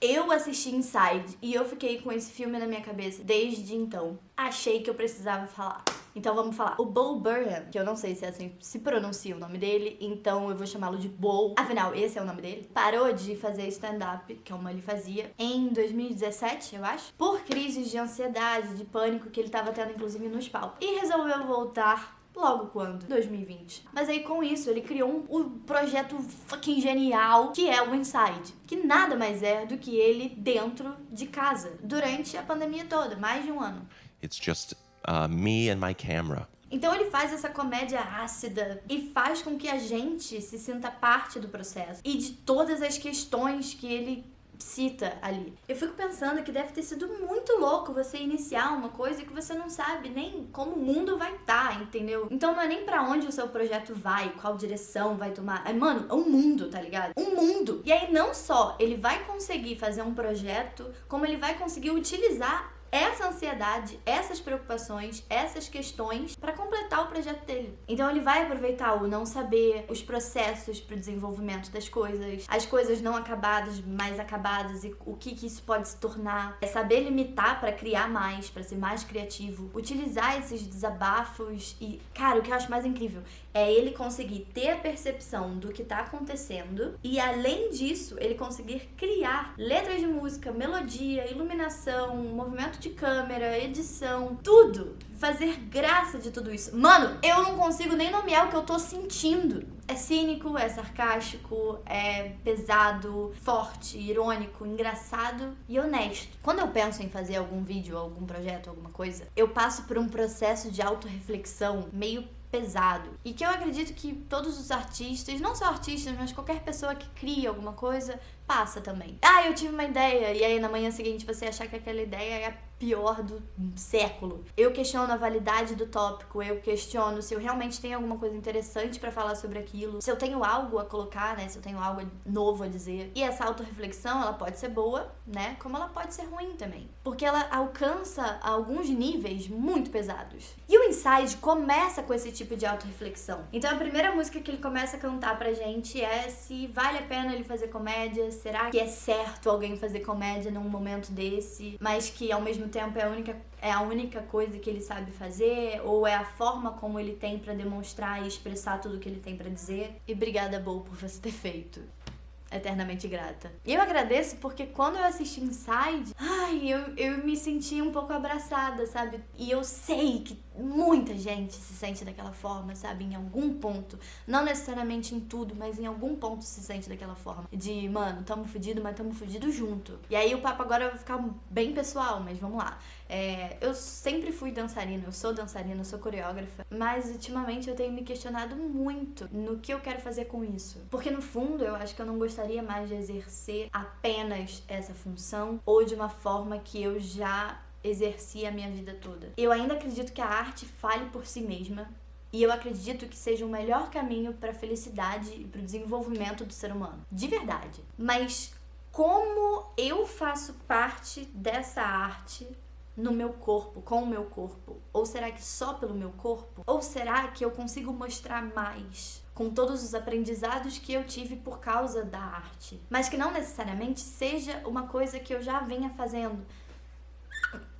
Eu assisti Inside e eu fiquei com esse filme na minha cabeça desde então. Achei que eu precisava falar. Então vamos falar. O Bo Burnham, que eu não sei se é assim se pronuncia o nome dele, então eu vou chamá-lo de Bo. Afinal, esse é o nome dele. Parou de fazer stand-up, que é como ele fazia, em 2017, eu acho, por crises de ansiedade, de pânico que ele tava tendo, inclusive, nos palcos. E resolveu voltar logo quando? 2020. Mas aí com isso ele criou um projeto fucking genial que é o Inside, que nada mais é do que ele dentro de casa, durante a pandemia toda, mais de um ano. It's just me and my camera. Então ele faz essa comédia ácida e faz com que a gente se sinta parte do processo e de todas as questões que ele cita ali. Eu fico pensando que deve ter sido muito louco você iniciar uma coisa que você não sabe nem como o mundo vai estar, entendeu? Então não é nem pra onde o seu projeto vai, qual direção vai tomar. Mano, é um mundo, tá ligado? Um mundo! E aí não só ele vai conseguir fazer um projeto, como ele vai conseguir utilizar essa ansiedade, essas preocupações, essas questões para completar o projeto dele. Então ele vai aproveitar o não saber, os processos para o desenvolvimento das coisas, as coisas não acabadas, mais acabadas e o que isso pode se tornar. É saber limitar para criar mais, para ser mais criativo, utilizar esses desabafos e, cara, o que eu acho mais incrível é ele conseguir ter a percepção do que tá acontecendo e, além disso, ele conseguir criar letras de música, melodia, iluminação, movimento de câmera, edição, tudo. Fazer graça de tudo isso. Mano, eu não consigo nem nomear o que eu tô sentindo. É cínico, é sarcástico, é pesado, forte, irônico, engraçado e honesto. Quando eu penso em fazer algum vídeo, algum projeto, alguma coisa, eu passo por um processo de autorreflexão meio pesado. E que eu acredito que todos os artistas, não só artistas, mas qualquer pessoa que cria alguma coisa, passa também. Ah, eu tive uma ideia, e aí na manhã seguinte você achar que aquela ideia é a pior do século. Eu questiono a validade do tópico, eu questiono se eu realmente tenho alguma coisa interessante pra falar sobre aquilo, se eu tenho algo a colocar, né, se eu tenho algo novo a dizer. E essa autorreflexão, ela pode ser boa, né, como ela pode ser ruim também. Porque ela alcança alguns níveis muito pesados. E o Inside começa com esse tipo de autorreflexão. Então a primeira música que ele começa a cantar pra gente é se vale a pena ele fazer comédia, será que é certo alguém fazer comédia num momento desse, mas que ao mesmo tempo é a única coisa que ele sabe fazer, ou é a forma como ele tem pra demonstrar e expressar tudo que ele tem pra dizer. E obrigada, Bo, por você ter feito. Eternamente grata. E eu agradeço porque quando eu assisti Inside, eu me senti um pouco abraçada, sabe? E eu sei que muita gente se sente daquela forma, sabe? Em algum ponto. Não necessariamente em tudo, mas em algum ponto se sente daquela forma. De, mano, tamo fudido, mas tamo fudido junto. E aí o papo agora vai ficar bem pessoal, mas vamos lá. Eu sempre fui dançarina, eu sou dançarina, eu sou coreógrafa, mas ultimamente eu tenho me questionado muito no que eu quero fazer com isso. Porque no fundo eu acho que eu não gostaria mais de exercer apenas essa função ou de uma forma que eu já exerci a minha vida toda. Eu ainda acredito que a arte fale por si mesma e eu acredito que seja o melhor caminho para a felicidade e para o desenvolvimento do ser humano. De verdade. Mas como eu faço parte dessa arte no meu corpo, com o meu corpo? Ou será que só pelo meu corpo? Ou será que eu consigo mostrar mais com todos os aprendizados que eu tive por causa da arte? Mas que não necessariamente seja uma coisa que eu já venha fazendo.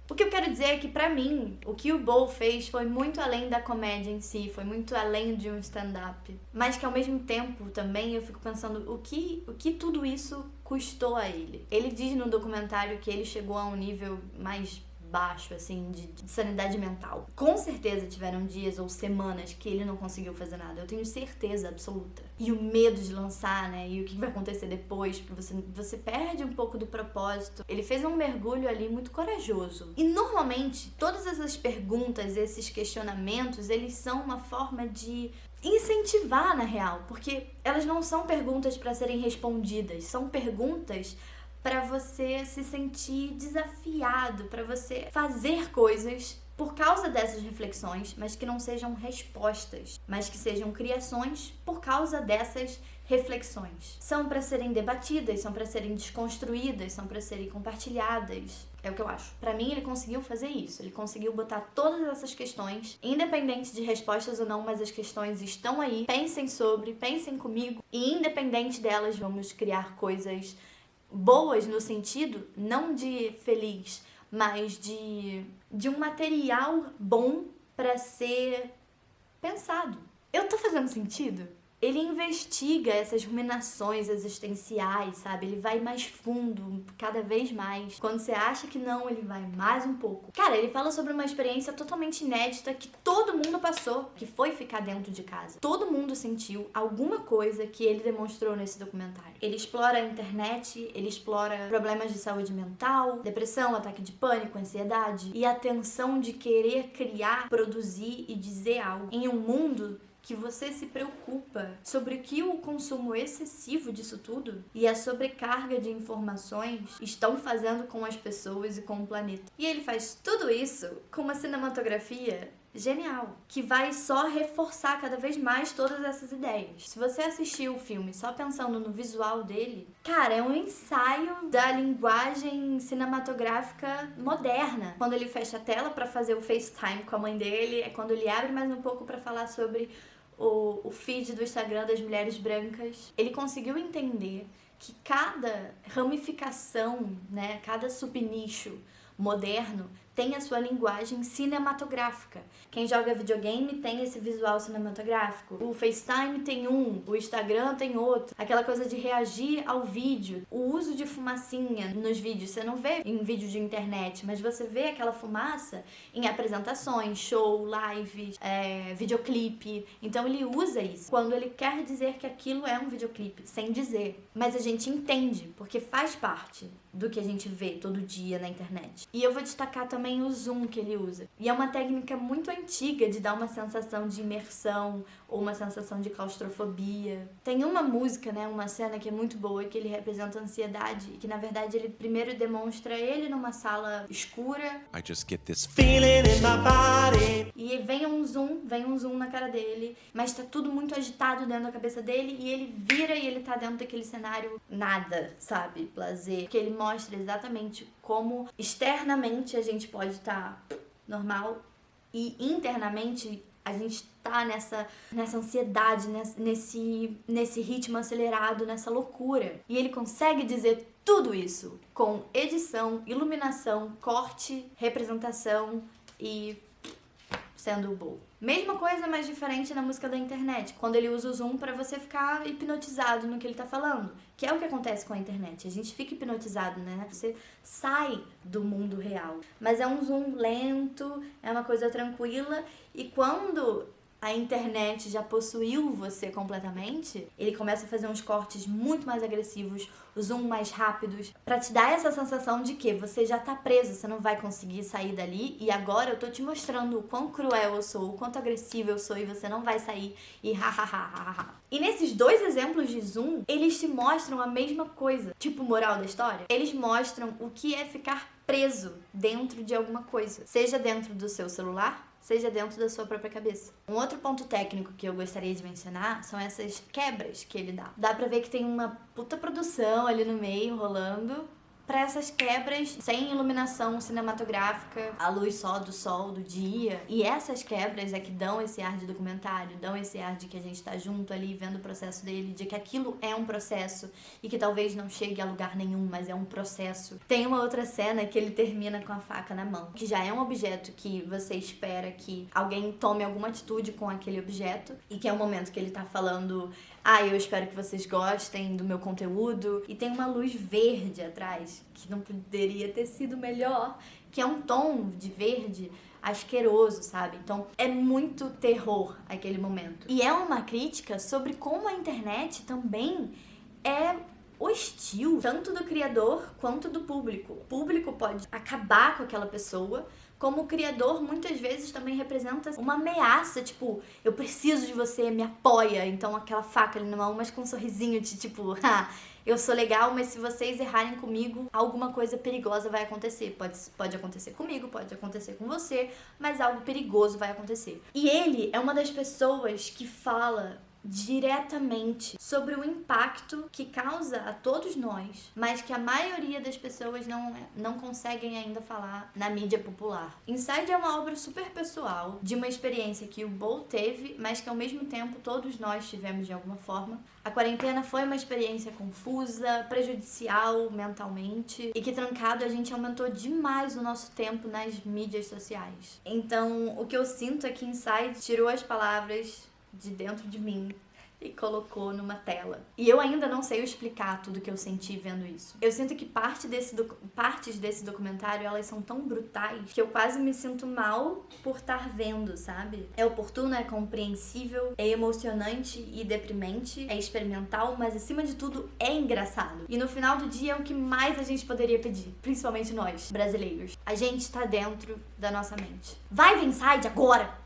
O que eu quero dizer é que, pra mim, o que o Bo fez foi muito além da comédia em si, foi muito além de um stand-up. Mas que, ao mesmo tempo, também eu fico pensando o que tudo isso custou a ele. Ele diz no documentário que ele chegou a um nível mais baixo, assim, de sanidade mental. Com certeza tiveram dias ou semanas que ele não conseguiu fazer nada. Eu tenho certeza absoluta. E o medo de lançar, né? E o que vai acontecer depois, você perde um pouco do propósito. Ele fez um mergulho ali muito corajoso. E normalmente, todas essas perguntas, esses questionamentos, eles são uma forma de incentivar, na real. Porque elas não são perguntas para serem respondidas. São perguntas para você se sentir desafiado, para você fazer coisas por causa dessas reflexões, mas que não sejam respostas, mas que sejam criações por causa dessas reflexões. São para serem debatidas, são para serem desconstruídas, são para serem compartilhadas. É o que eu acho. Pra mim, ele conseguiu fazer isso. Ele conseguiu botar todas essas questões, independente de respostas ou não, mas as questões estão aí. Pensem sobre, pensem comigo, e independente delas, vamos criar coisas boas no sentido não de feliz, mas de um material bom pra ser pensado. Eu tô fazendo sentido? Ele investiga essas ruminações existenciais, sabe? Ele vai mais fundo, cada vez mais. Quando você acha que não, ele vai mais um pouco. Cara, ele fala sobre uma experiência totalmente inédita que todo mundo passou, que foi ficar dentro de casa. Todo mundo sentiu alguma coisa que ele demonstrou nesse documentário. Ele explora a internet, ele explora problemas de saúde mental, depressão, ataque de pânico, ansiedade e a tensão de querer criar, produzir e dizer algo em um mundo que você se preocupa sobre o que o consumo excessivo disso tudo e a sobrecarga de informações estão fazendo com as pessoas e com o planeta. E ele faz tudo isso com uma cinematografia genial, que vai só reforçar cada vez mais todas essas ideias. Se você assistir o filme só pensando no visual dele, cara, é um ensaio da linguagem cinematográfica moderna. Quando ele fecha a tela pra fazer o FaceTime com a mãe dele, é quando ele abre mais um pouco pra falar sobre o feed do Instagram das mulheres brancas. Ele conseguiu entender que cada ramificação, né, cada subnicho moderno tem a sua linguagem cinematográfica. Quem joga videogame tem esse visual cinematográfico. O FaceTime tem um, o Instagram tem outro. Aquela coisa de reagir ao vídeo. O uso de fumacinha nos vídeos. Você não vê em vídeo de internet, mas você vê aquela fumaça em apresentações, show, lives, videoclipe. Então ele usa isso quando ele quer dizer que aquilo é um videoclipe, sem dizer. Mas a gente entende, porque faz parte do que a gente vê todo dia na internet. E eu vou destacar também o zoom que ele usa. E é uma técnica muito antiga de dar uma sensação de imersão ou uma sensação de claustrofobia. Tem uma música, né, uma cena que é muito boa, que ele representa a ansiedade, que na verdade ele primeiro demonstra ele numa sala escura. I just get this feeling in my body. E vem um zoom na cara dele, mas tá tudo muito agitado dentro da cabeça dele e ele vira e ele tá dentro daquele cenário nada, sabe? Prazer. Que ele mostra exatamente como externamente a gente pode estar normal e internamente a gente tá nessa ansiedade, nesse ritmo acelerado, nessa loucura. E ele consegue dizer tudo isso com edição, iluminação, corte, representação e sendo bom. Mesma coisa, mas diferente na música da internet, quando ele usa o zoom pra você ficar hipnotizado no que ele tá falando, que é o que acontece com a internet. A gente fica hipnotizado, né? Você sai do mundo real. Mas é um zoom lento, é uma coisa tranquila, e quando a internet já possuiu você completamente, ele começa a fazer uns cortes muito mais agressivos, o zoom mais rápidos, pra te dar essa sensação de que você já tá preso, você não vai conseguir sair dali, e agora eu tô te mostrando o quão cruel eu sou, o quanto agressivo eu sou, e você não vai sair, e ha. E nesses dois exemplos de zoom, eles te mostram a mesma coisa. Tipo, moral da história, eles mostram o que é ficar preso dentro de alguma coisa, seja dentro do seu celular, seja dentro da sua própria cabeça. Um outro ponto técnico que eu gostaria de mencionar são essas quebras que ele dá. Dá pra ver que tem uma puta produção ali no meio rolando pra essas quebras sem iluminação cinematográfica, a luz só do sol, do dia. E essas quebras é que dão esse ar de documentário, dão esse ar de que a gente tá junto ali vendo o processo dele, de que aquilo é um processo e que talvez não chegue a lugar nenhum, mas é um processo. Tem uma outra cena que ele termina com a faca na mão, que já é um objeto que você espera que alguém tome alguma atitude com aquele objeto, e que é o momento que ele tá falando: eu espero que vocês gostem do meu conteúdo. E tem uma luz verde atrás, que não poderia ter sido melhor, que é um tom de verde asqueroso, sabe? Então é muito terror aquele momento. E é uma crítica sobre como a internet também é hostil, tanto do criador quanto do público. O público pode acabar com aquela pessoa, como o criador muitas vezes também representa uma ameaça, tipo, eu preciso de você, me apoia. Então aquela faca ali na mão, mas com um sorrisinho de tipo, eu sou legal, mas se vocês errarem comigo, alguma coisa perigosa vai acontecer. Pode acontecer comigo, pode acontecer com você, mas algo perigoso vai acontecer. E ele é uma das pessoas que fala diretamente sobre o impacto que causa a todos nós, mas que a maioria das pessoas não conseguem ainda falar na mídia popular. Inside é uma obra super pessoal, de uma experiência que o Bo teve, mas que ao mesmo tempo todos nós tivemos de alguma forma. A quarentena foi uma experiência confusa, prejudicial mentalmente, e que trancado a gente aumentou demais o nosso tempo nas mídias sociais. Então, o que eu sinto é que Inside tirou as palavras de dentro de mim e colocou numa tela. E eu ainda não sei explicar tudo que eu senti vendo isso. Eu sinto que partes desse documentário, elas são tão brutais que eu quase me sinto mal por estar vendo, sabe? É oportuno, é compreensível, é emocionante e deprimente, é experimental, mas acima de tudo é engraçado. E no final do dia é o que mais a gente poderia pedir, principalmente nós, brasileiros. A gente tá dentro da nossa mente. Vai ver Inside agora!